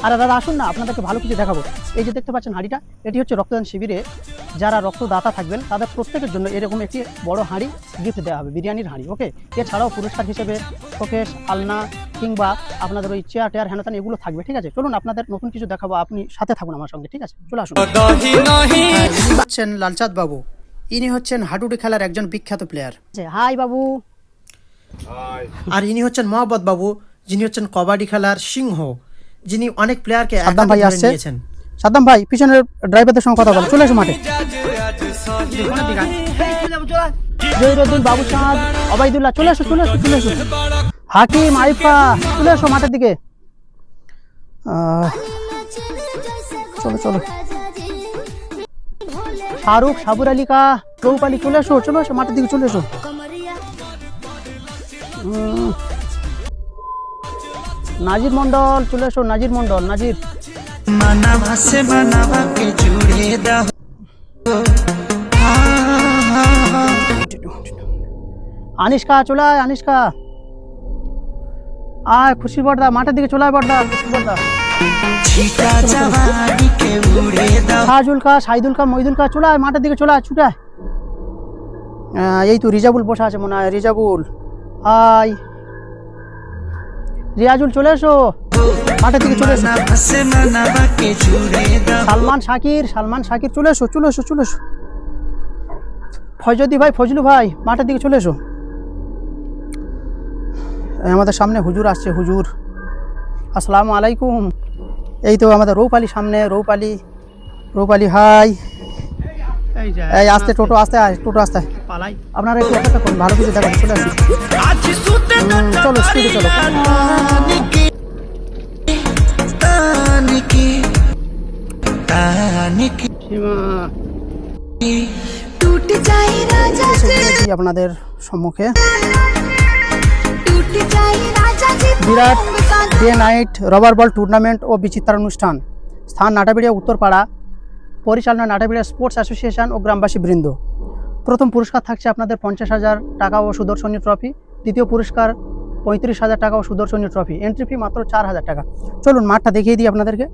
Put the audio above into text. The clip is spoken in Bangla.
আর দাদা আসুন না, আপনাদেরকে ভালো কিছু দেখাবো। এই যে দেখতে পাচ্ছেন হাঁড়িটা, এটি হচ্ছে রক্তদান শিবিরে যারা রক্তদাতা থাকবেন তাদের প্রত্যেকের জন্য এরকম একটি বড় হাঁড়ি গিফট দেওয়া হবে, বিরিয়ানির হাঁড়ি। ওকে, এছাড়াও পুরস্কার হিসেবে শোকেস, আলনা কিংবা আপনাদের ওই চেয়ার টেয়ার হ্যানত্যান এগুলো থাকবে। ঠিক আছে, চলুন আপনাদের নতুন কিছু দেখাবো, আপনি সাথে থাকুন আমার সঙ্গে। ঠিক আছে, চলে আসুন। ইনি হচ্ছেন লালচাঁদ বাবু, ইনি হচ্ছেন হাডুডু খেলার একজন বিখ্যাত প্লেয়ার। হাই বাবু। আর ইনি হচ্ছেন মোহাম্মদ বাবু, যিনি হচ্ছেন কবাডি খেলার সিংহ, যিনি অনেক প্লেয়ারকে সাদ্দাম ভাই আসছে। সাদ্দাম ভাই পিছনের ড্রাইভারদের সঙ্গে কথা বল, চলে এসো মাঠে। জহিরুদ্দিন, বাবু চাঁদ, অবাইদুল্লাহ, চলে এসো চলে এসো চলে এসো। হাকিম, আইফা, চলে এসো মাঠের দিকে। চলো চলো। শাহরুখ, সাবুর আলিকা, রৌপ আলী, চলে এসো চলে এসো মাঠের দিকে, চলে এসো। নাজির মন্ডল, চলে এসো নাজির মন্ডল, নাজির। আনিষ্কা, চলে আয় আনিষ্কা। আয় খুশি বড়দা, মাঠের দিকে চলে আয় বড়দা, খুশি বড়দা। শাহজুলকা, সাইদুলকা, মইদুলকা, চলে আয় মাঠের দিকে, চলে আয়, ছুটে আয়। এই তো রিজাবুল বসে আছে মনে হয়, রিজাবুল। হাই রিয়াজুল, চলে এসো মাঠের দিকে, চলে এসো। সালমান শাকির, সালমান শাকির, চলে এসো চলে এসো চলে এসো। ফয়জদি ভাই, ফজলু ভাই, মাঠের দিকে চলে এসো। আমাদের সামনে হুজুর আসছে, হুজুর। আসসালামু আলাইকুম। এই তো আমাদের রৌপালি সামনে, রৌপালি, রৌপালি হাই। এই আস্তে টোটো, আস্তে আয় টোটো, আস্তে পালাই। আপনারা একটু অপেক্ষা করুন, ভালো কিছু দেখাবো, চলে আসুন। চলো স্পিডে চলো। আপনাদের সম্মুখে বিরাট ডে নাইট রবার বল টুর্নামেন্ট ও বিচিত্রা অনুষ্ঠান, স্থান নাটাবিড়িয়া উত্তরপাড়া, পরিচালনা নাটাবিড়িয়া স্পোর্টস অ্যাসোসিয়েশন ও গ্রামবাসী বৃন্দ। প্রথম পুরস্কার থাকছে আপনাদের 50,000 টাকা ও সুদর্শনী ট্রফি। দ্বিতীয় পুরস্কার 35,000 টাকা ও সুদর্শনী ট্রফি। এন্ট্রি ফি মাত্র 4,000 টাকা। চলুন মাঠটা দেখিয়ে দিই আপনাদেরকে।